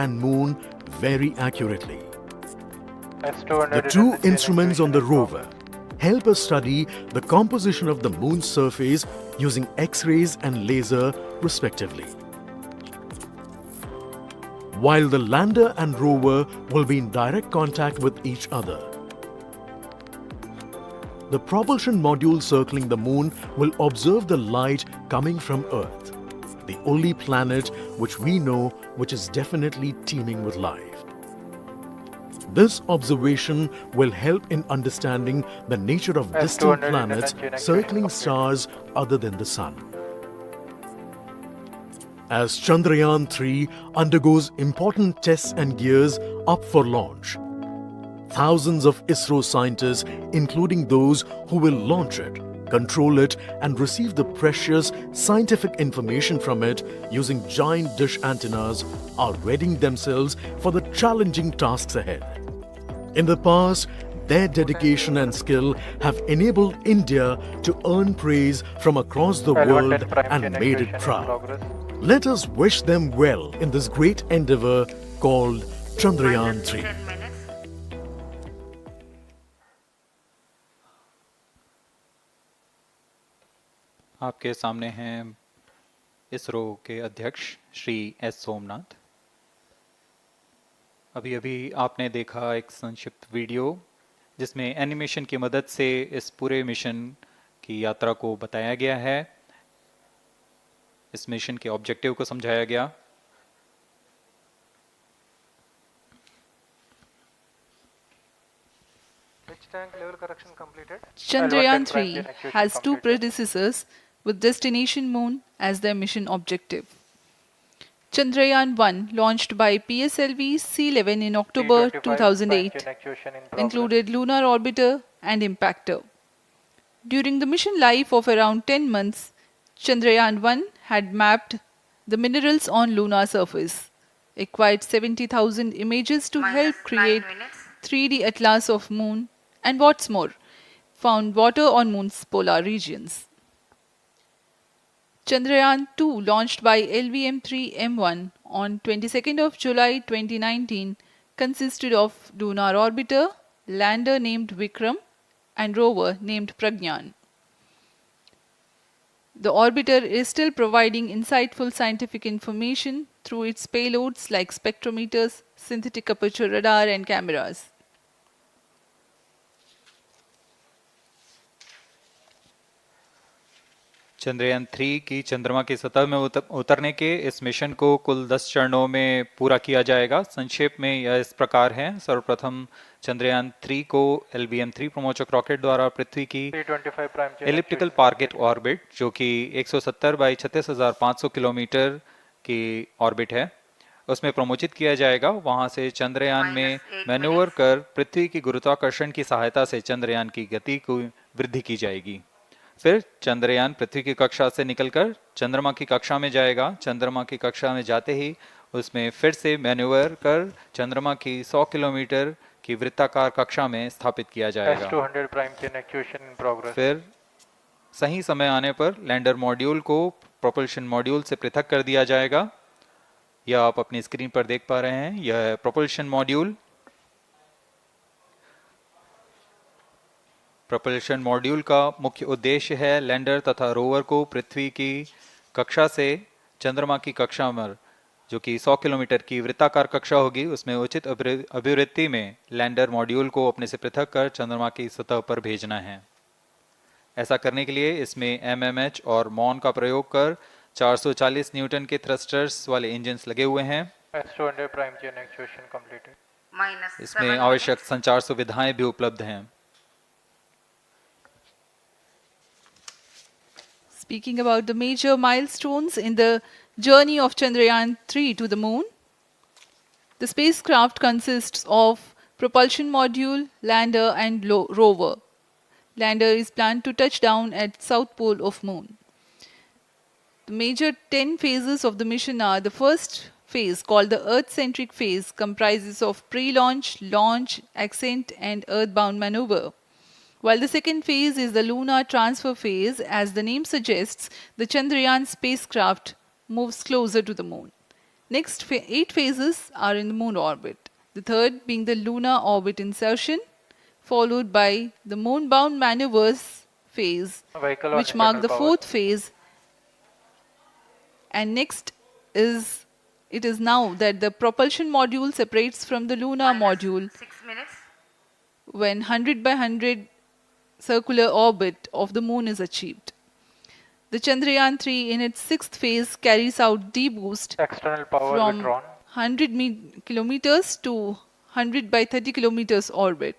and moon very accurately. The S200 two is in instruments on the execution in rover help us study the composition of the moon's surface using X-rays and laser respectively. While the lander and rover will be in direct contact with each other. The propulsion module circling the moon will observe the light coming from Earth, the only planet which we know which is definitely teeming with life. This observation will help in understanding the nature of distant S200 planets intervention circling complete. stars other than the Sun. As Chandrayaan-3 undergoes important tests and gears up for launch, thousands of ISRO scientists, including those who will launch it, control it and receive the precious scientific information from it using giant dish antennas, are readying themselves for the challenging tasks ahead. In the past, their dedication and skill have enabled India to earn praise from across the world L110 prime and chain made acquisition it in proud. progress. Let us wish them well in this great endeavor called Chandrayaan-3. आपके सामने हैं इसरो के अध्यक्ष Shri S Somnath. अभी अभी आपने देखा एक संक्षिप्त वीडियो जिसमें एनिमेशन की मदद से इस पूरे मिशन की यात्रा को बताया गया है, इस मिशन के ऑब्जेक्टिव को समझाया गया। Tank level correction completed. Chandrayaan-3 has two predecessors with destination moon as their mission objective. Chandrayaan-1, launched by PSLV C11 in October 2008, included lunar orbiter and impactor. During the mission life of around 10 months, Chandrayaan-1 had mapped the minerals on lunar surface, acquired 70,000 images to help create 3D atlas of moon, and what's more, found water on moon's polar regions. Chandrayaan-2, launched by LVM3-M1 on 22nd of July 2019, consisted of lunar orbiter, lander named Vikram, and rover named Pragyan. The orbiter is still providing insightful scientific information through its payloads like spectrometers, synthetic aperture radar, and cameras. Chandrayaan 3 की चंद्रमा की सतह में उतरने के इस mission को कुल 10 चरणों में पूरा किया जाएगा। संक्षेप में यह इस प्रकार है। सर्वप्रथम चंद्रयान 3 को LVM3 प्रमोचक रॉकेट द्वारा पृथ्वी की एलिप्टिकल टारगेट ऑर्बिट, जो कि 170 बाई 36,500 किलोमीटर की ऑर्बिट है, उसमें प्रमोचित किया जाएगा। वहां से चंद्रयान में मैन्यूवर कर पृथ्वी की गुरुत्वाकर्षण की सहायता से चंद्रयान की गति को वृद्धि की जाएगी। फिर चंद्रयान पृथ्वी की कक्षा से निकलकर चंद्रमा की कक्षा में जाएगा। चंद्रमा की कक्षा में जाते ही उसमें फिर से मैन्यूवर कर चंद्रमा की 100 किलोमीटर की वृत्ताकार कक्षा में स्थापित किया जाएगा। फिर सही समय आने पर लैंडर मॉड्यूल को प्रोपल्शन मॉड्यूल से पृथक कर दिया जाएगा। यह आप अपनी स्क्रीन पर देख पा रहे हैं, यह है प्रोपल्शन मॉड्यूल। प्रोपल्शन मॉड्यूल का मुख्य उद्देश्य है लैंडर तथा रोवर को पृथ्वी की कक्षा से चंद्रमा की कक्षा में, जो कि 100 किलोमीटर की वृत्ताकार कक्षा होगी, उसमें उचित अभिवृत्ति में लैंडर मॉड्यूल को अपने से पृथक कर चंद्रमा की सतह पर भेजना है। ऐसा करने के लिए इसमें MMH और मॉन का प्रयोग कर 440 न्यूटन के थ्रस्टर्स वाले इंजन्स लगे हुए हैं। इसमें आवश्यक संचार सुविधाएं भी उपलब्ध हैं। Speaking about the major milestones in the journey of Chandrayaan-3 to the moon, the spacecraft consists of propulsion module, lander, and rover. Lander is planned to touch down at south pole of moon. The major 10 phases of the mission are: the first phase, called the Earth-centric phase, comprises of pre-launch, launch, ascent, and earthbound maneuver. While the second phase is the lunar transfer phase, as the name suggests, the Chandrayaan spacecraft moves closer to the moon. Next 8 phases are in the moon orbit. The third being the lunar orbit insertion, followed by the moon-bound maneuvers phase, Vehicle on which mark internal the power. fourth phase. And next is, it is now that the propulsion module separates from the lunar module 6 minutes. when 100 by 100 circular orbit of the moon is achieved. The Chandrayaan-3 in its sixth phase carries out D-boost External power from withdrawn. 100 kilometers to 100 by 30 kilometers orbit,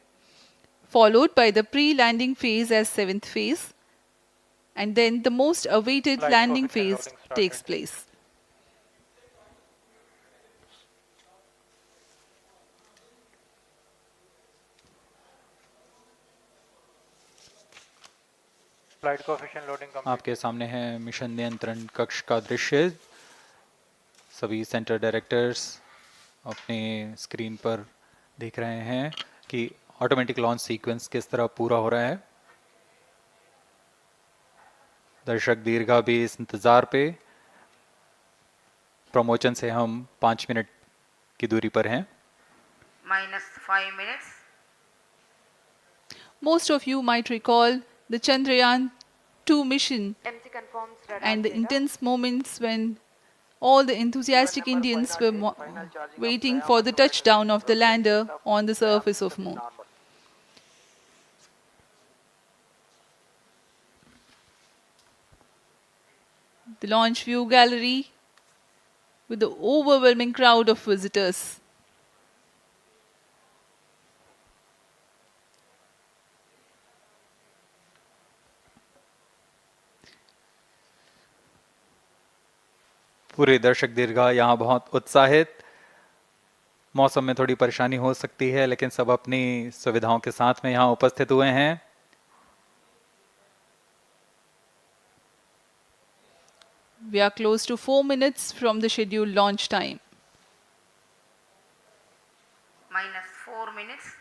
followed by the pre-landing phase as seventh phase, and then the most awaited Flight landing coefficient phase loading started. takes place. Flight coefficient loading complete. आपके सामने है mission नियंत्रण कक्ष का दृश्य। सभी centre directors अपने screen पर देख रहे हैं कि ऑटोमेटिक लॉन्च सीक्वेंस किस तरह पूरा हो रहा है। दर्शक दीर्घा भी इस इंतज़ार पे। प्रमोशन से हम 5 मिनट की दूरी पर हैं। -5 minutes. Most of you might recall the Chandrayaan-2 mission MC confirms radar and the data. intense moments when all the enthusiastic Indians were waiting for the touchdown of the lander on the surface of moon. The launch view gallery with the overwhelming crowd of visitors. पूरे दर्शक दीर्घा यहाँ बहुत उत्साहित। मौसम में थोड़ी परेशानी हो सकती है, लेकिन सब अपनी सुविधाओं के साथ में यहाँ उपस्थित हुए हैं। We are close to 4 minutes from the scheduled launch time. -4 minutes.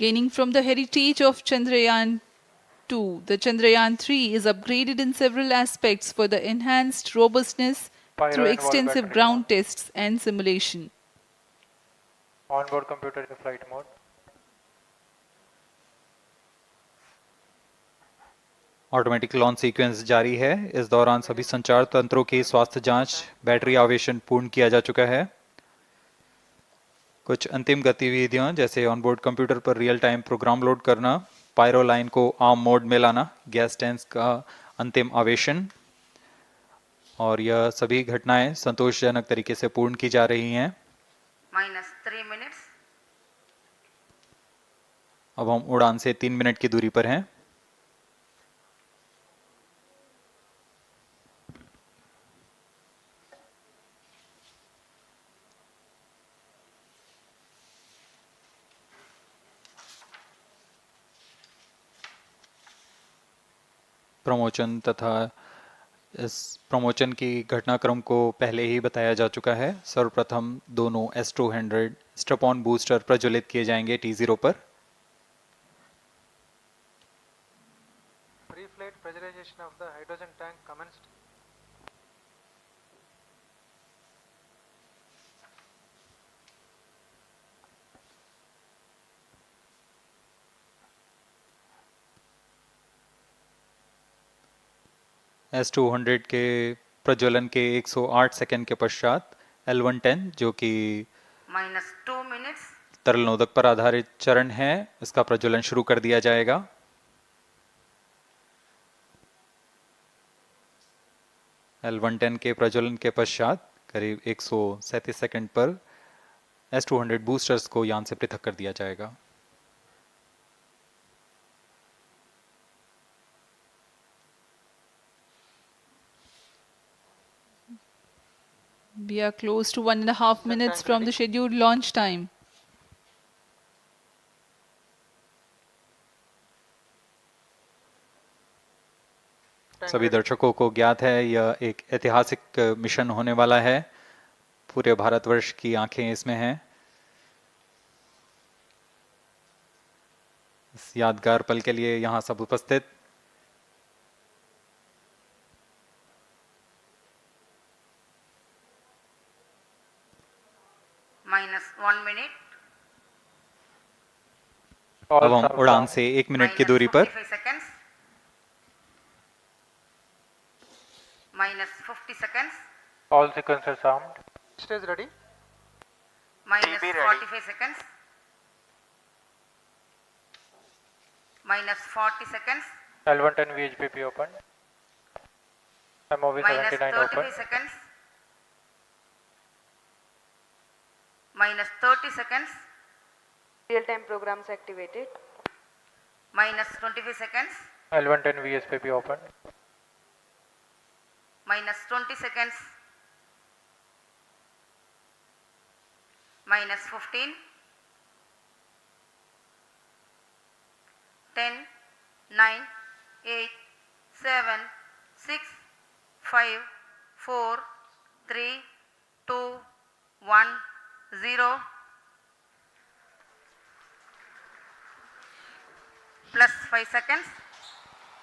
Gaining from the heritage of Chandrayaan-2, the Chandrayaan-3 is upgraded in several aspects for the enhanced robustness Pyro through and wall extensive battery ground mode. tests and simulation. Onboard computer in flight mode. Automatic launch sequence जारी है। इस दौरान सभी संचार तंत्रों की स्वास्थ्य जांच, बैटरी आवेशन पूर्ण किया जा चुका है। कुछ अंतिम गतिविधियां जैसे ऑनबोर्ड कंप्यूटर पर रियल टाइम प्रोग्राम लोड करना, पायरो लाइन को आर्म मोड में लाना, गैस टैंक्स का अंतिम आवेशन, और यह सभी घटनाएं संतोषजनक तरीके से पूर्ण की जा रही हैं। -3 minutes. अब हम उड़ान से 3 मिनट की दूरी पर हैं। प्रमोशन तथा इस प्रमोशन की घटनाक्रम को पहले ही बताया जा चुका है। सर्वप्रथम दोनों S200 स्ट्रप-ऑन बूस्टर प्रज्वलित किए जाएंगे T0 पर। Pre-flight pressurization of the hydrogen tank commenced. S200 के प्रज्वलन के 108 सेकंड के पश्चात L110 जो कि -2 minutes. तरल नोदक पर आधारित चरण है, इसका प्रज्वलन शुरू कर दिया जाएगा। L110 के प्रज्वलन के पश्चात करीब 137 सेकंड पर S200 बूस्टर्स को यान से पृथक कर दिया जाएगा। We are close to 1.5 minutes from the scheduled launch time. सभी दर्शकों को ज्ञात है यह एक ऐतिहासिक मिशन होने वाला है। पूरे भारतवर्ष की आंखें इसमें हैं। इस यादगार पल के लिए यहाँ सब उपस्थित। -1 minute. अब हम उड़ान से 1 मिनट की दूरी पर -45 seconds. -50 seconds. All sequencers armed. Stage ready. -45 seconds. -40 seconds. L110 VHPP open. MOV 79 open. -35 seconds. -30 seconds. Real-time programs activated. -25 seconds. L110 VSPP open. -20 seconds. -15. 10, 9, 8, 7, 6, 5, 4, 3, 2, 1, 0. Plus 5 seconds.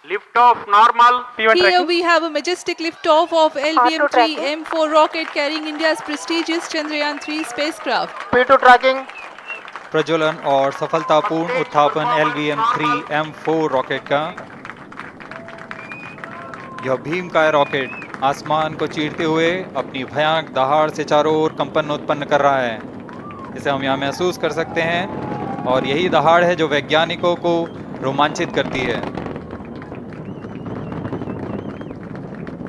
Lift off normal. P1 Here tracking. we have a majestic liftoff of LVM3-M4 rocket carrying India's prestigious Chandrayaan-3 spacecraft. P2 tracking. प्रज्वलन और सफलतापूर्ण उत्थापन LVM3-M4 rocket का। यह भीमकाय rocket आसमान को चीरते हुए अपनी भयानक दहाड़ से चारों ओर कंपन उत्पन्न कर रहा है। इसे हम यहाँ महसूस कर सकते हैं और यही दहाड़ है जो वैज्ञानिकों को रोमांचित करती है।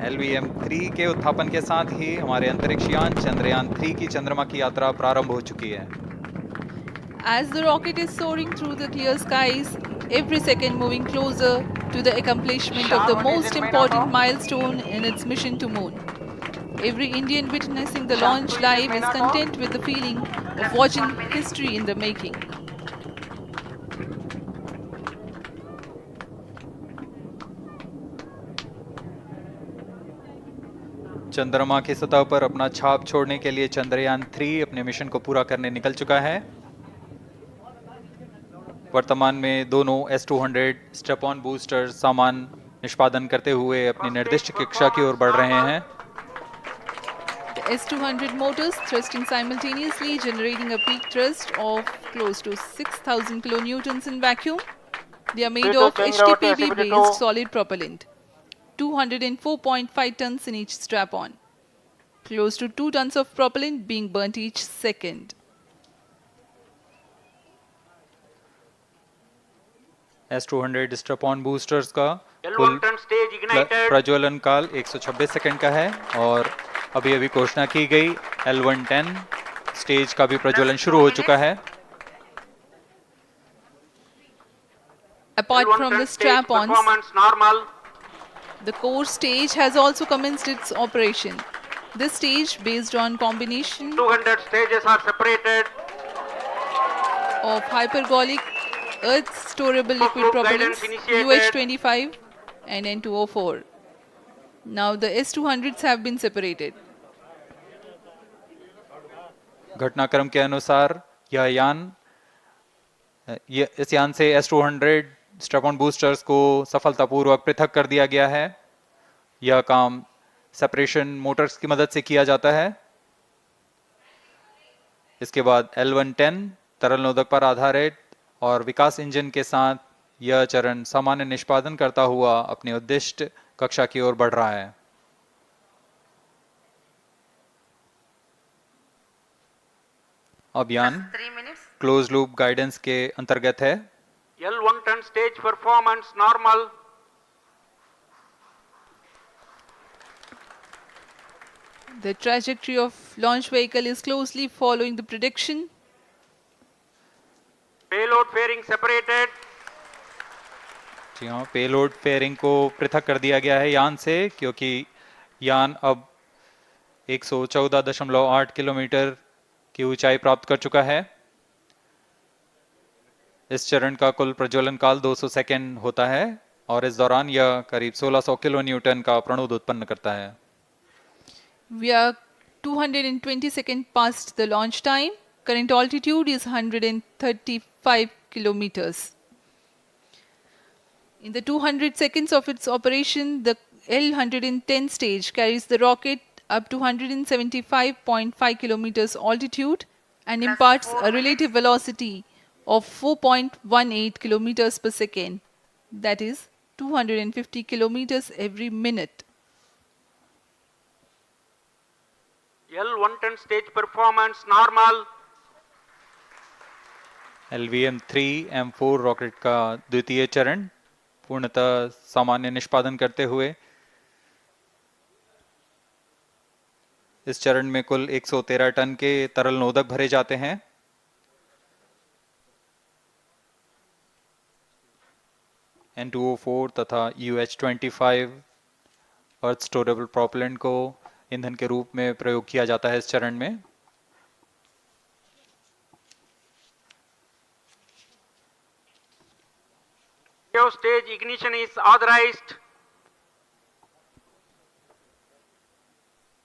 LVM3 के उत्थापन के साथ ही हमारे अंतरिक्ष यान चंद्रयान-3 की चंद्रमा की यात्रा प्रारंभ हो चुकी है। As the rocket is soaring through the clear skies, every second moving closer to the accomplishment of the most important milestone in its mission to moon. Every Indian witnessing the launch live is content with the feeling of watching history in the making. चंद्रमा की सतह पर अपना छाप छोड़ने के लिए चंद्रयान-3 अपने मिशन को पूरा करने निकल चुका है। वर्तमान में दोनों S200 स्टेप ऑन बूस्टर सामान निष्पादन करते हुए अपनी निर्दिष्ट कक्षा की ओर बढ़ रहे हैं। The S200 motors thrusting simultaneously, generating a peak thrust of close to 6,000 kilonewtons in vacuum. They are made of HTPB-based solid propellant, 204.5 tons in each strap-on. Close to 2 tons of propellant being burnt each second. S200 step on boosters का L1 कुल turn stage ignited. प्रज्वलन काल 126 second का है और अभी अभी घोषणा की गई L110 स्टेज का भी प्रज्वलन शुरू हो चुका है। Apart L1 from turn the stage strap-ons, performance normal. the core stage has also commenced its operation. This stage, based on combination 200 stages are separated. of hypergolic earth storable liquid Group propellants guidance initiated. UH-25 and N204. Now the S200s have been separated. घटनाक्रम के अनुसार इस यान से S200 step on boosters को सफलतापूर्वक पृथक कर दिया गया है। यह काम सेपरेशन मोटर्स की मदद से किया जाता है। इसके बाद L110 तरल नोदक पर आधारित और विकास इंजन के साथ यह चरण सामान्य निष्पादन करता हुआ अपनी उद्दिष्ट कक्षा की ओर बढ़ रहा है। अब यान 3 minutes. क्लोज लूप गाइडेंस के अंतर्गत है। L1 turn stage performance normal. The trajectory of launch vehicle is closely following the prediction. Payload fairing separated. जी हाँ, पेलोड फेयरिंग को पृथक कर दिया गया है यान से, क्योंकि यान अब 114.8 किलोमीटर की ऊंचाई प्राप्त कर चुका है। इस चरण का कुल प्रज्वलन काल 200 सेकेंड होता है और इस दौरान यह करीब 1600 किलो न्यूटन का प्रणोद उत्पन्न करता है. We are 220 seconds past the launch time. Current altitude is 135 kilometers. In the 200 seconds of its operation, the L-110 stage carries the rocket up to 175.5 kilometers altitude and Plus imparts 4 a relative velocity of 4.18 kilometers per second, that is 250 kilometers every minute. L110 stage performance normal. LVM3-M4 rocket का द्वितीय चरण पूर्णतः सामान्य निष्पादन करते हुए इस चरण में कुल 113 टन के तरल नोदक भरे जाते हैं. N2O4 तथा UH-25 अर्थ स्टोरेबल प्रोपेलेंट को ईंधन के रूप में प्रयोग किया जाता है इस चरण में. Stage ignition is authorized.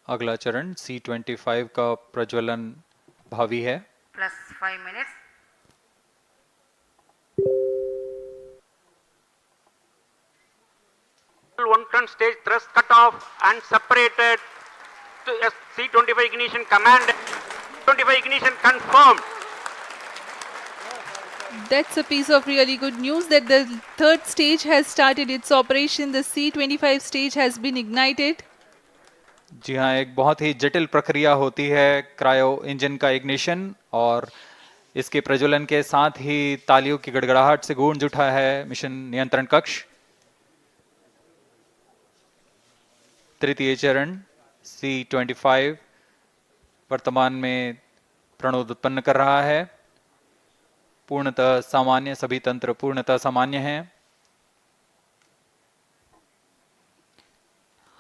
अगला चरण C25 का प्रज्वलन भावी है. Plus 5 minutes. L110 stage thrust cut off and separated to C25 ignition command. 25 ignition confirmed. That's a piece of really good news that the third stage has started its operation. The C25 stage has been ignited. जी हाँ, एक बहुत ही जटिल प्रक्रिया होती है cryo engine का ignition और इसके प्रज्वलन के साथ ही तालियों की गड़गड़ाहट से गूंज उठा है मिशन नियंत्रण कक्ष. तृतीय चरण C25 वर्तमान में प्रणोद उत्पन्न कर रहा है. पूर्णतः सामान्य, सभी तंत्र पूर्णतः सामान्य हैं.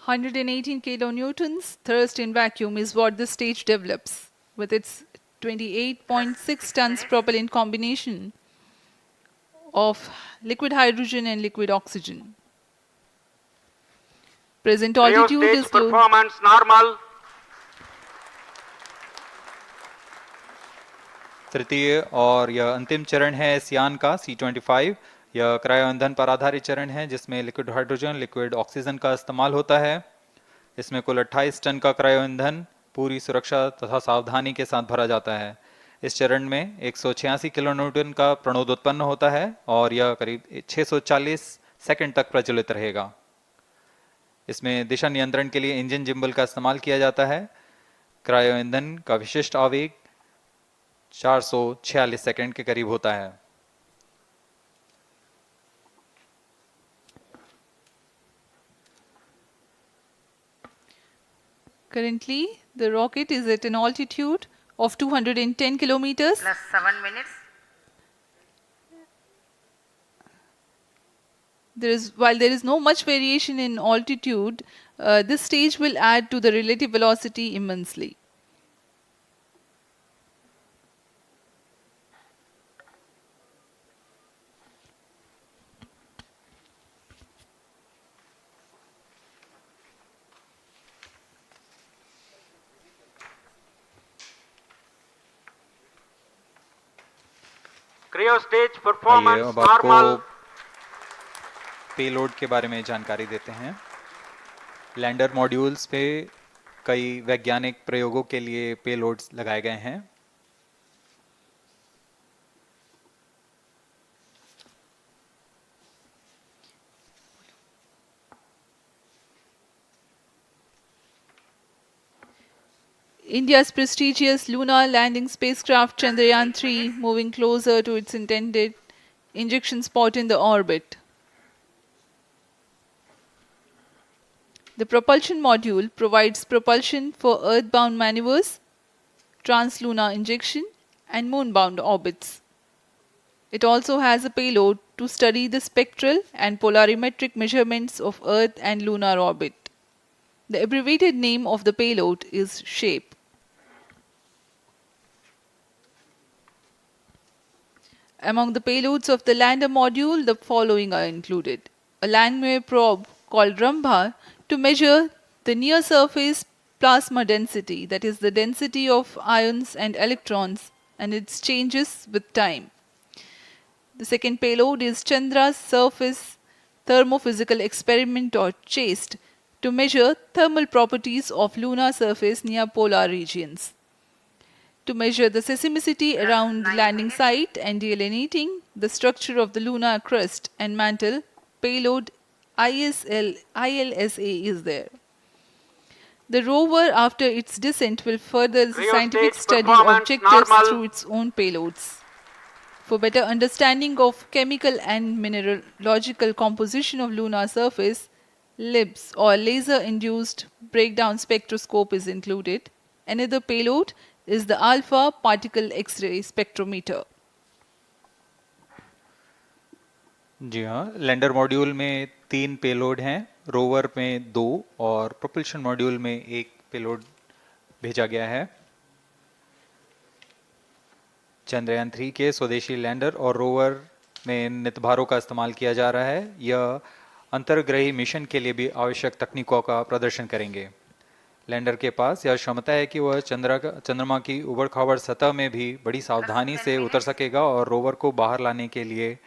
118 kilonewtons thrust in vacuum is what the stage develops with its 28.6 tons propellant combination of liquid hydrogen and liquid oxygen. Present altitude Stage is low. performance normal. तृतीय और यह अंतिम चरण है इस यान का C25. यह क्रायो ईंधन पर आधारित चरण है जिसमें लिक्विड हाइड्रोजन, लिक्विड ऑक्सीजन का इस्तेमाल होता है. इसमें कुल 28 टन का क्रायो ईंधन पूरी सुरक्षा तथा सावधानी के साथ भरा जाता है. इस चरण में 186 किलोन्यूटन का प्रणोद उत्पन्न होता है और यह करीब 640 सेकंड तक प्रज्वलित रहेगा. इसमें दिशा नियंत्रण के लिए इंजन जिम्बल का इस्तेमाल किया जाता है. क्रायो ईंधन का विशिष्ट आवेग 446 सेकंड के करीब होता है. Currently, the rocket is at an altitude of 210 kilometers. Plus 7 minutes. While there is no much variation in altitude, this stage will add to the relative velocity immensely. Cryo stage आइए performance अब आपको normal. Payload के बारे में जानकारी देते हैं. Lander modules पे कई वैज्ञानिक प्रयोगों के लिए पेलोड्स लगाए गए हैं. India's prestigious lunar landing spacecraft Chandrayaan-3 moving closer to its intended injection spot in the orbit. The propulsion module provides propulsion for earthbound maneuvers, translunar injection, and moonbound orbits. It also has a payload to study the spectral and polarimetric measurements of Earth and lunar orbit. The abbreviated name of the payload is SHAPE. Among the payloads of the lander module, the following are included: a landwehr probe called Rambha to measure the near surface plasma density, that is the density of ions and electrons, and its changes with time. The second payload is Chandra's surface thermophysical experiment, or CHAST, to measure thermal properties of lunar surface near polar regions. To measure the seismicity around the 9 landing minutes. site and delineating the structure of the lunar crust and mantle, payload ILSA is there. The rover, after its descent, will further the Cryo scientific stage study performance objectives normal. through its own payloads. For better understanding of chemical and mineralogical composition of lunar surface, LIBS, or laser-induced breakdown spectroscope, is included. Another payload is the alpha particle X-ray spectrometer. जी हाँ, lander module में 3 payload हैं, rover में 2 और propulsion module में 1 payload भेजा गया है। चंद्रयान 3 के स्वदेशी लैंडर और रोवर में नितभारों का इस्तेमाल किया जा रहा है। यह अंतर्ग्रही मिशन के लिए भी आवश्यक तकनीकों का प्रदर्शन करेंगे। लैंडर के पास यह क्षमता है कि वह चंद्रमा की उबड़-खाबड़ सतह में भी बड़ी सावधानी से उतर सकेगा और रोवर को बाहर लाने के लिए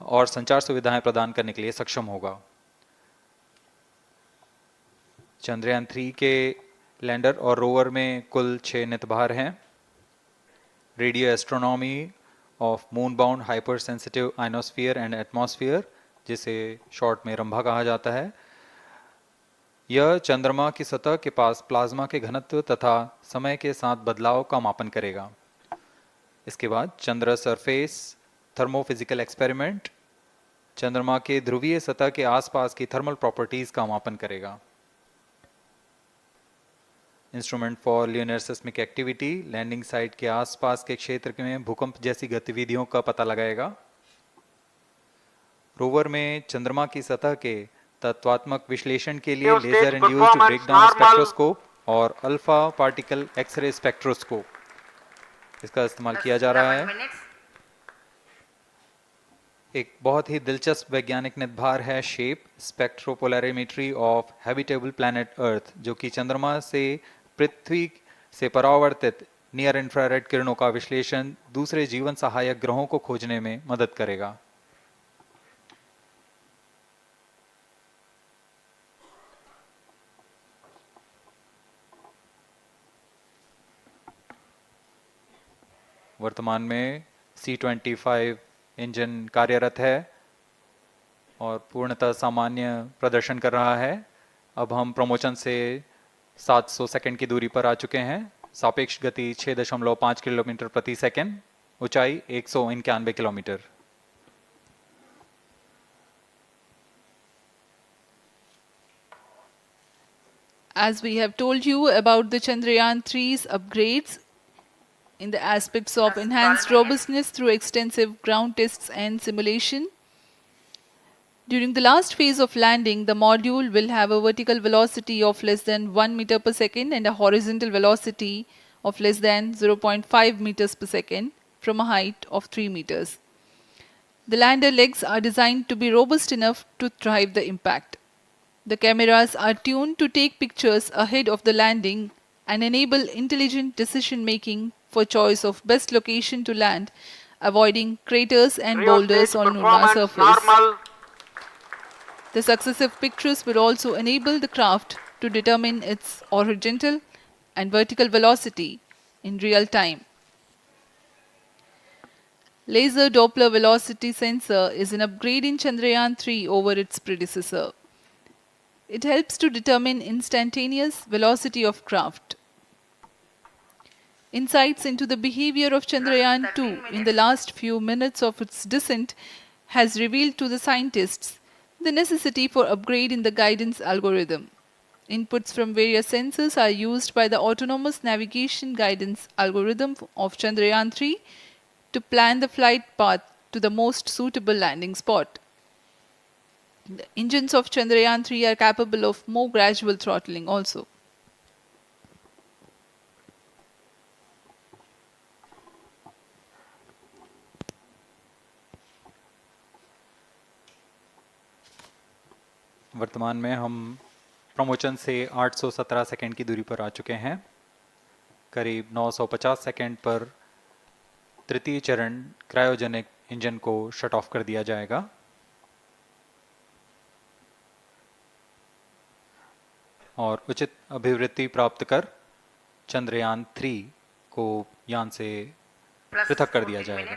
और संचार सुविधाएं प्रदान करने के लिए सक्षम होगा। चंद्रयान 3 के लैंडर और रोवर में कुल 6 नितभार हैं। Radio astronomy of moon bound hyper sensitive ionosphere and atmosphere, जिसे शॉर्ट में रंभा कहा जाता है, यह चंद्रमा की सतह के पास प्लाज्मा के घनत्व तथा समय के साथ बदलाव का मापन करेगा। इसके बाद चंद्र सरफेस थर्मोफिजिकल एक्सपेरिमेंट चंद्रमा के ध्रुवीय सतह के आसपास की थर्मल प्रॉपर्टीज का मापन करेगा। Instrument for lunar seismic activity landing site के आसपास के क्षेत्र में भूकंप जैसी गतिविधियों का पता लगाएगा। रोवर में चंद्रमा की सतह के तत्वात्मक विश्लेषण के लिए लेजर इंड्यूस्ड ब्रेकडाउन स्पेक्ट्रोस्कोप और अल्फा पार्टिकल एक्सरे स्पेक्ट्रोस्कोप इसका इस्तेमाल किया जा रहा 11 है। minutes. एक बहुत ही दिलचस्प वैज्ञानिक निर्धार है shape स्पेक्ट्रोपोलैरिमेट्री of habitable planet earth, जो कि चंद्रमा से पृथ्वी से परावर्तित नियर इंफ्रारेड किरणों का विश्लेषण दूसरे जीवन सहायक ग्रहों को खोजने में मदद करेगा। वर्तमान में C-25 इंजन कार्यरत है और पूर्णतः सामान्य प्रदर्शन कर रहा है। अब हम प्रमोशन से 700 सेकंड की दूरी पर आ चुके हैं। सापेक्ष गति 6.5 किलोमीटर प्रति सेकंड, ऊंचाई 191 kilometre. As we have told you about the Chandrayaan-3's upgrades in the aspects of enhanced robustness through extensive ground tests and simulation. During the last phase of landing, the module will have a vertical velocity of less than 1 meter per second and a horizontal velocity of less than 0.5 meters per second from a height of 3 meters. The lander legs are designed to be robust enough to thrive the impact. The cameras are tuned to take pictures ahead of the landing and enable intelligent decision making for choice of best location to land, avoiding craters and Cryo boulders stage on lunar performance surface. normal. The successive pictures will also enable the craft to determine its horizontal and vertical velocity in real time. Laser Doppler velocity sensor is an upgrade in Chandrayaan-3 over its predecessor. It helps to determine instantaneous velocity of craft. Insights into the behavior of Chandrayaan-2 in the last few minutes of its descent has revealed to the scientists the necessity for upgrade in the guidance algorithm. Inputs from various sensors are used by the autonomous navigation guidance algorithm of Chandrayaan-3 to plan the flight path to the most suitable landing spot. The engines of Chandrayaan-3 are capable of more gradual throttling also. वर्तमान में हम promotion से 817 second की दूरी पर आ चुके हैं। करीब 950 सेकंड पर तृतीय चरण क्रायोजेनिक इंजन को शट ऑफ कर दिया जाएगा। और उचित अभिवृद्धि प्राप्त कर चंद्रयान 3 को यान से पृथक कर दिया जाएगा।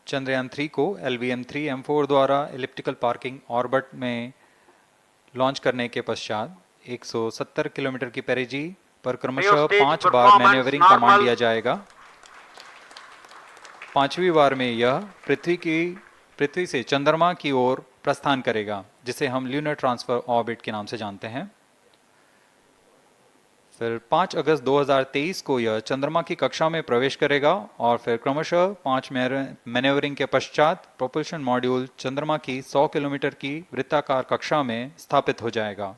चंद्रयान 3 को LVM3-M4 द्वारा एलिप्टिकल पार्किंग ऑर्बिट में लॉन्च करने के पश्चात 170 किलोमीटर की पेरिजी पर क्रमशः 5 बार मैन्यूवरिंग कमांड दिया जाएगा। 5वीं बार में यह पृथ्वी से चंद्रमा की ओर प्रस्थान करेगा, जिसे हम ल्यूनर ट्रांसफर ऑर्बिट के नाम से जानते हैं। फिर 5 अगस्त 2023 को यह चंद्रमा की कक्षा में प्रवेश करेगा और फिर क्रमशः 5 मैन्यूवरिंग के पश्चात प्रोपल्शन मॉड्यूल चंद्रमा की 100 किलोमीटर की वृत्ताकार कक्षा में स्थापित हो जाएगा।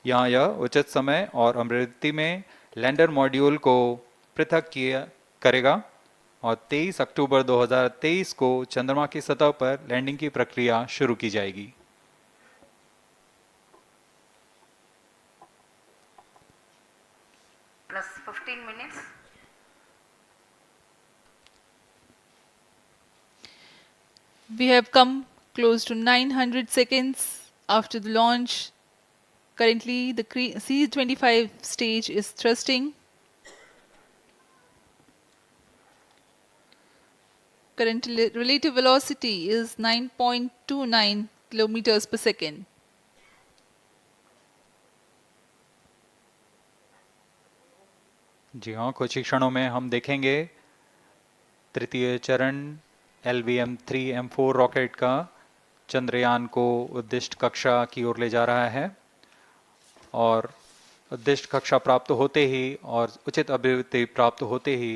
यहाँ यह उचित समय और अभिवृद्धि में लैंडर मॉड्यूल को पृथक करेगा और 23 अक्टूबर 2023 को चंद्रमा की सतह पर लैंडिंग की प्रक्रिया शुरू की जाएगी। Plus 15 minutes. We have come close to 900 seconds after the launch. Currently, the C-25 stage is thrusting. Current relative velocity is 9.29 kilometers per second. जी हाँ, कुछ ही क्षणों में हम देखेंगे तृतीय चरण LVM3-M4 रॉकेट का चंद्रयान को उद्दिष्ट कक्षा की ओर ले जा रहा है और उद्दिष्ट कक्षा प्राप्त होते ही और उचित अभिवृद्धि प्राप्त होते ही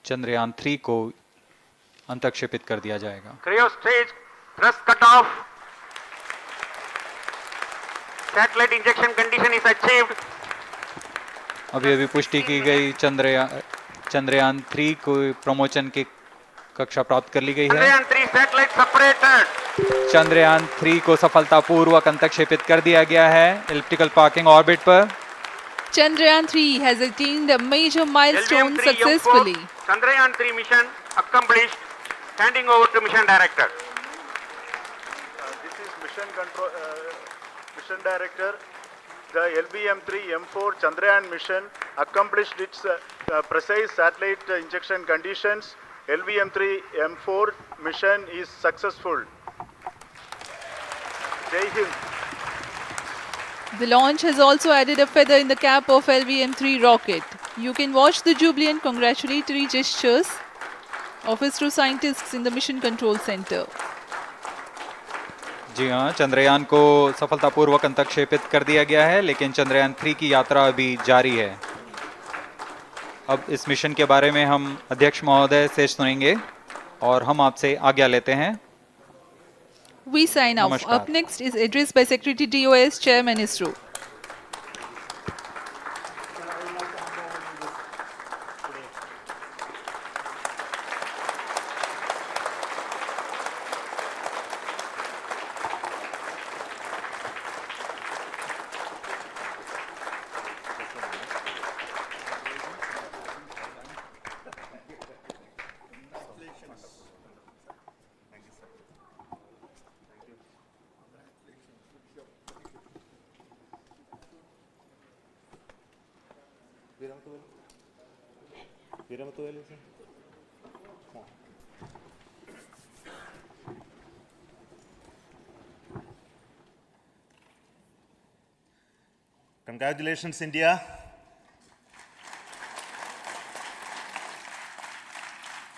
चंद्रयान 3 को अंतक्षेपित कर दिया जाएगा। Cryo stage thrust cutoff. Satellite injection condition is achieved. अभी पुष्टि की गई चंद्रयान 3 को प्रमोशन की कक्षा प्राप्त कर ली गई है। Chandrayaan 3 satellite separated. चंद्रयान 3 को सफलतापूर्वक अंतक्षेपित कर दिया गया है एलिप्टिकल पार्किंग ऑर्बिट पर। Chandrayaan 3 has attained a major milestone successfully. Chandrayaan 3 mission accomplished. Handing over to mission director. This is mission director. The LVM3-M4 Chandrayaan mission accomplished its precise satellite injection conditions. LVM3-M4 mission is successful. Jai Hind. The launch has also added a feather in the cap of LVM3 rocket. You can watch the jubilant congratulatory gestures of ISRO scientists in the Mission Control Center. जी हाँ, चंद्रयान को सफलतापूर्वक अंतक्षेपित कर दिया गया है, लेकिन चंद्रयान 3 की यात्रा अभी जारी है। अब इस मिशन के बारे में हम अध्यक्ष महोदय से सुनेंगे और हम आपसे आज्ञा लेते हैं। We sign off. नमस्कार। Up next is address by Secretary DOS, Chairman ISRO. Congratulations, India.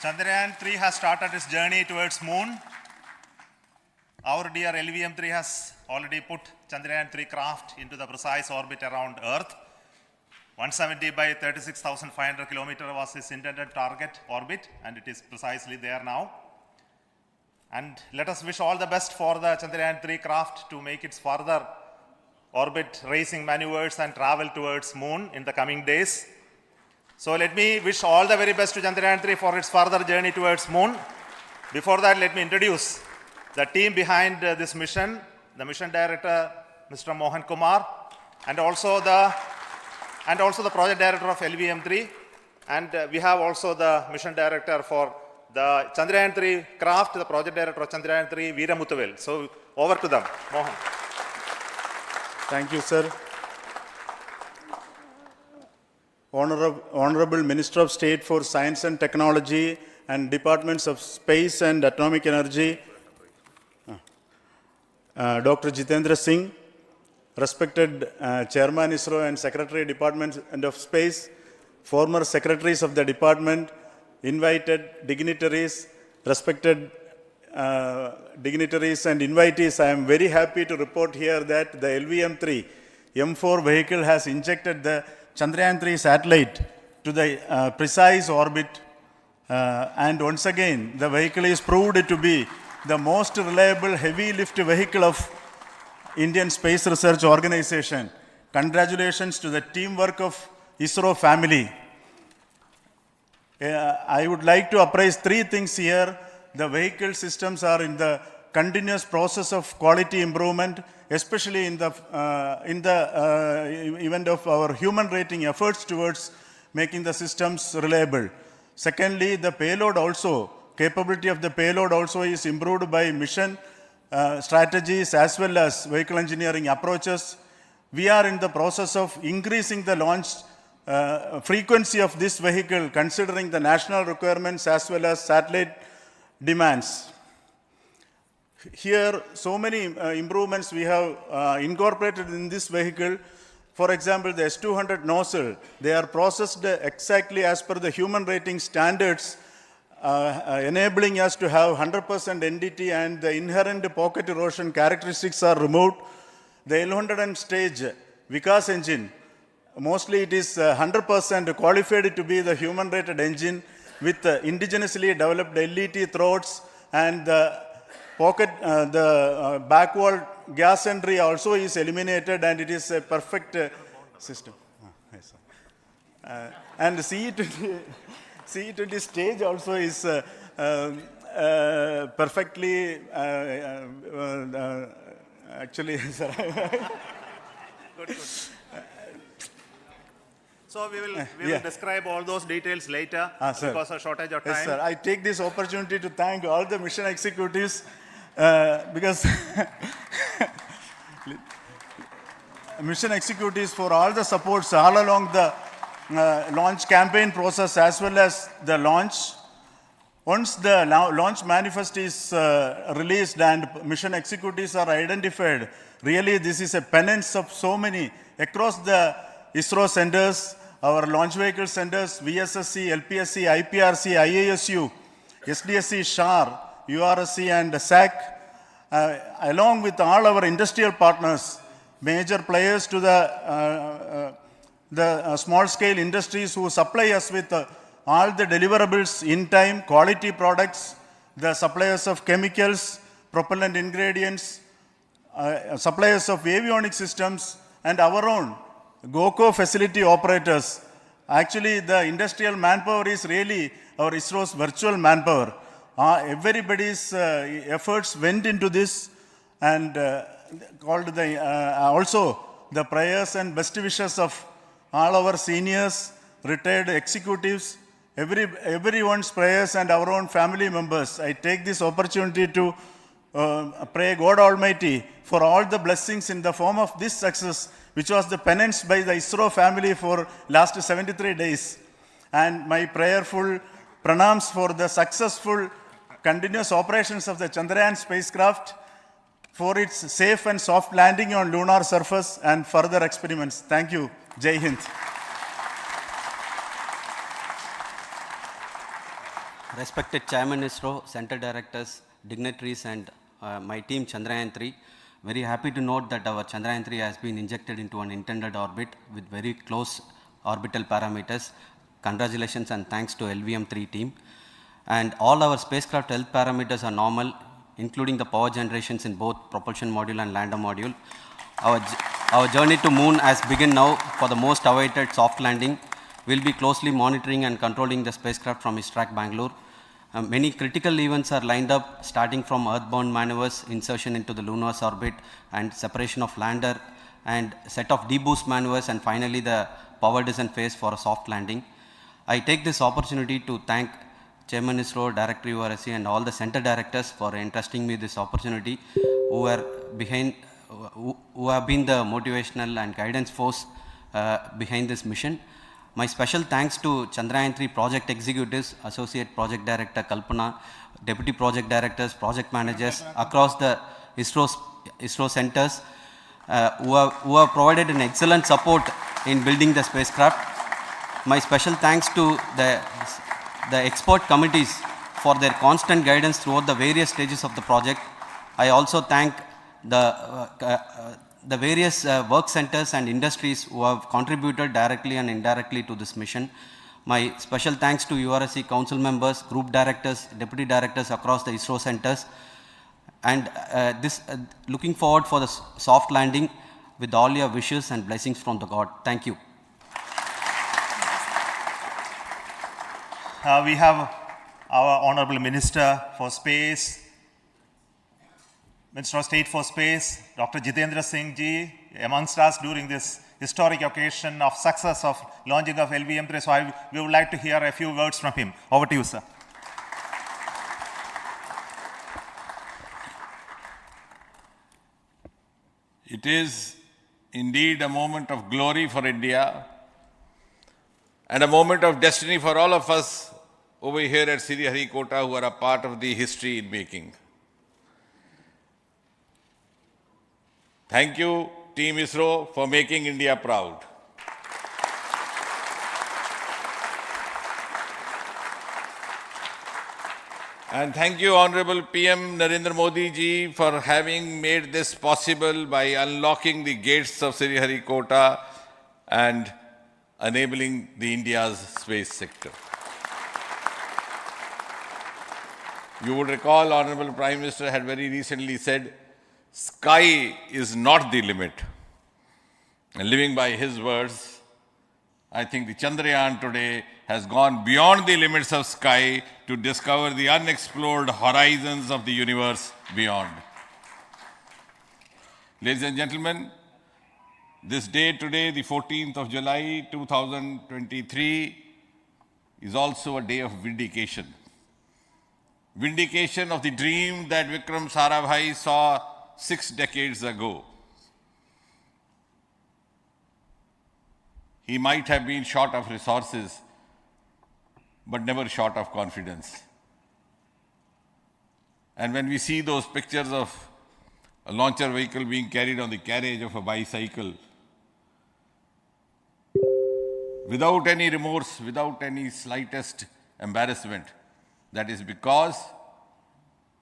Chandrayaan 3 has started its journey towards moon. Our dear LVM3 has already put Chandrayaan 3 craft into the precise orbit around Earth. 170 by 36,500 kilometers was its intended target orbit, and it is precisely there now. And let us wish all the best for the Chandrayaan 3 craft to make its further orbit racing maneuvers and travel towards moon in the coming days. So let me wish all the very best to Chandrayaan 3 for its further journey towards moon. Before that, let me introduce the team behind this mission, the mission director, Mr. Mohan Kumar, and also the project director of LVM3, and we have also the mission director for the Chandrayaan-3 craft, the project director of Chandrayaan-3, Veera Muthuvel. So over to them, Mohan. Thank you, sir. Honorable Minister of State for Science and Technology and Departments of Space and Atomic Energy, Dr. Jitendra Singh, respected Chairman ISRO and Secretary Department of Space, former secretaries of the department, invited dignitaries, respected dignitaries and invitees. I am very happy to report here that the LVM3-M4 vehicle has injected the Chandrayaan-3 satellite to the precise orbit, and once again the vehicle is proved to be the most reliable heavy lift vehicle of Indian Space Research Organization. Congratulations to the teamwork of ISRO family. I would like to appraise three things here. The vehicle systems are in the continuous process of quality improvement, especially in the event of our human rating efforts towards making the systems reliable. Secondly, the payload also, capability of the payload also is improved by mission strategies as well as vehicle engineering approaches. We are in the process of increasing the launch frequency of this vehicle considering the national requirements as well as satellite demands. Here, so many improvements we have incorporated in this vehicle. For example, the S200 nozzle, they are processed exactly as per the human rating standards, enabling us to have 100% NDT, and the inherent pocket erosion characteristics are removed. The L100 stage Vikas engine, mostly it is 100% qualified to be the human rated engine with indigenously developed LET throats, and the pocket, the back wall gas entry also is eliminated, and it is a perfect system. Yes, and CE20 stage also is perfectly, actually, sir. Good. So we will describe all those details later because of shortage of time. Yes, sir. I take this opportunity to thank all the mission executives because mission executives for all the supports all along the launch campaign process as well as the launch. Once the launch manifest is released and mission executives are identified, really this is a penance of so many across the ISRO centers, our launch vehicle centers, VSSC, LPSC, IPRC, IASU, SDSC, SHAR, URSC and SAC, along with all our industrial partners, major players to the small-scale industries who supply us with all the deliverables in time, quality products, the suppliers of chemicals, propellant ingredients, suppliers of avionics systems, and our own GOCO facility operators. Actually, the industrial manpower is really our ISRO's virtual manpower. Everybody's efforts went into this, and also the prayers and best wishes of all our seniors, retired executives, everyone's prayers and our own family members. I take this opportunity to pray God Almighty for all the blessings in the form of this success, which was the penance by the ISRO family for last 73 days. And my prayerful pranams for the successful continuous operations of the Chandrayaan spacecraft, for its safe and soft landing on lunar surface and further experiments. Thank you. Jai Hind. Respected Chairman ISRO, Center Directors, dignitaries and my team Chandrayaan-3, very happy to note that our Chandrayaan-3 has been injected into an intended orbit with very close orbital parameters. Congratulations and thanks to LVM3 team. And all our spacecraft health parameters are normal, including the power generations in both propulsion module and lander module. Our journey to moon has begun now for the most awaited soft landing. We'll be closely monitoring and controlling the spacecraft from its track Bangalore. Many critical events are lined up, starting from earthbound maneuvers, insertion into the lunar's orbit, and separation of lander, and set of deboost maneuvers, and finally the power descent phase for a soft landing. I take this opportunity to thank Chairman ISRO, Director URSC, and all the center directors for entrusting me this opportunity, who have been the motivational and guidance force behind this mission. My special thanks to Chandrayaan-3 project executives, Associate Project Director Kalpana, Deputy Project Directors, Project Managers across the ISRO centers who have provided an excellent support in building the spacecraft. My special thanks to the expert committees for their constant guidance throughout the various stages of the project. I also thank the various work centers and industries who have contributed directly and indirectly to this mission. My special thanks to URSC council members, group directors, deputy directors across the ISRO centers, and looking forward for the soft landing with all your wishes and blessings from the God. Thank you. We have our Honorable Minister for Space, Minister of State for Space, Dr. Jitendra Singh ji, amongst us during this historic occasion of success of launching of LVM3. So we would like to hear a few words from him. Over to you, sir. It is indeed a moment of glory for India and a moment of destiny for all of us over here at Sriharikota who are a part of the history in making. Thank you, Team ISRO, for making India proud. And thank you, Honorable PM Narendra Modi ji, for having made this possible by unlocking the gates of Sriharikota and enabling the India's space sector. You would recall, Honorable Prime Minister had very recently said, sky is not the limit. And living by his words, I think the Chandrayaan today has gone beyond the limits of sky to discover the unexplored horizons of the universe beyond. Ladies and gentlemen, this day today, the 14th of July 2023, is also a day of vindication. Vindication of the dream that Vikram Sarabhai saw 6 decades ago. He might have been short of resources, but never short of confidence. And when we see those pictures of a launcher vehicle being carried on the carriage of a bicycle, without any remorse, without any slightest embarrassment, that is because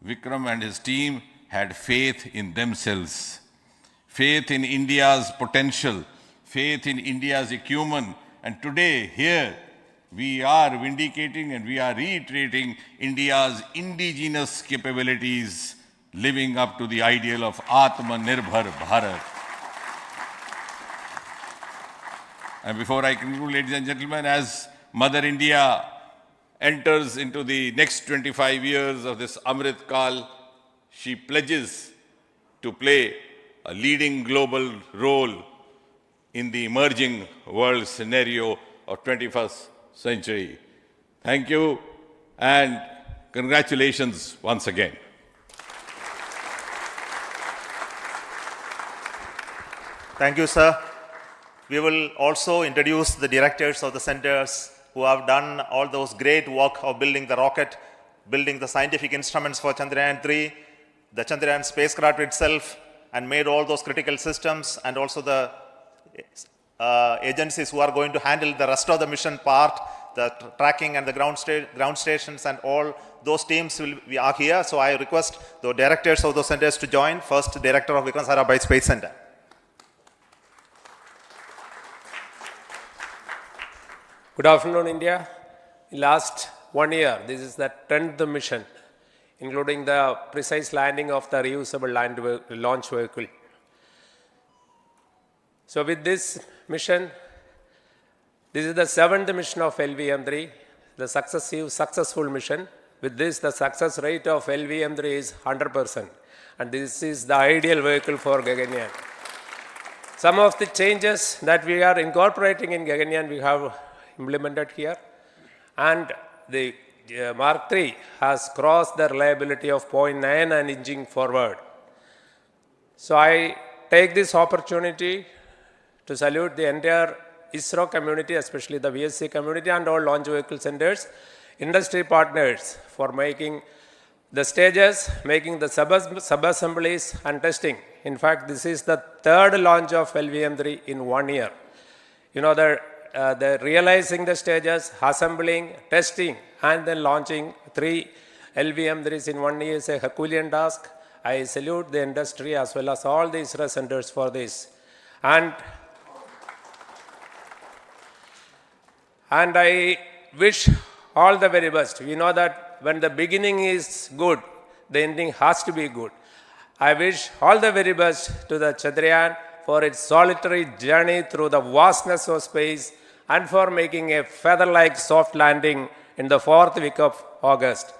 Vikram and his team had faith in themselves, faith in India's potential, faith in India's acumen. And today, here, we are vindicating and we are reiterating India's indigenous capabilities, living up to the ideal of Atmanirbhar Bharat. And before I conclude, ladies and gentlemen, as Mother India enters into the next 25 years of this Amrit Kal, she pledges to play a leading global role in the emerging world scenario of 21st century. Thank you and congratulations once again. Thank you, sir. We will also introduce the directors of the centers who have done all those great work of building the rocket, building the scientific instruments for Chandrayaan-3, the Chandrayaan spacecraft itself, and made all those critical systems, and also the agencies who are going to handle the rest of the mission part, the tracking and the ground stations, and all those teams are here. So I request the directors of those centers to join. First, Director of Vikram Sarabhai Space Center. Good afternoon, India. In last 1 year, this is the 10th mission, including the precise landing of the reusable launch vehicle. So with this mission, this is the 7th mission of LVM3, the successful mission with this, the success rate of LVM3 is 100%. And this is the ideal vehicle for Gaganyaan. Some of the changes that we are incorporating in Gaganyaan, we have implemented here. And the Mark III has crossed the reliability of 0.9 and inching forward. So I take this opportunity to salute the entire ISRO community, especially the VSC community and all launch vehicle centers, industry partners for making the stages, making the sub-assemblies and testing. In fact, this is the third launch of LVM3 in 1 year. You know, the realizing the stages, assembling, testing, and then launching 3 LVM3s in 1 year is a Herculean task. I salute the industry as well as all the ISRO centers for this. And I wish all the very best. We know that when the beginning is good, the ending has to be good. I wish all the very best to the Chandrayaan for its solitary journey through the vastness of space and for making a feather-like soft landing in the 4th week of August.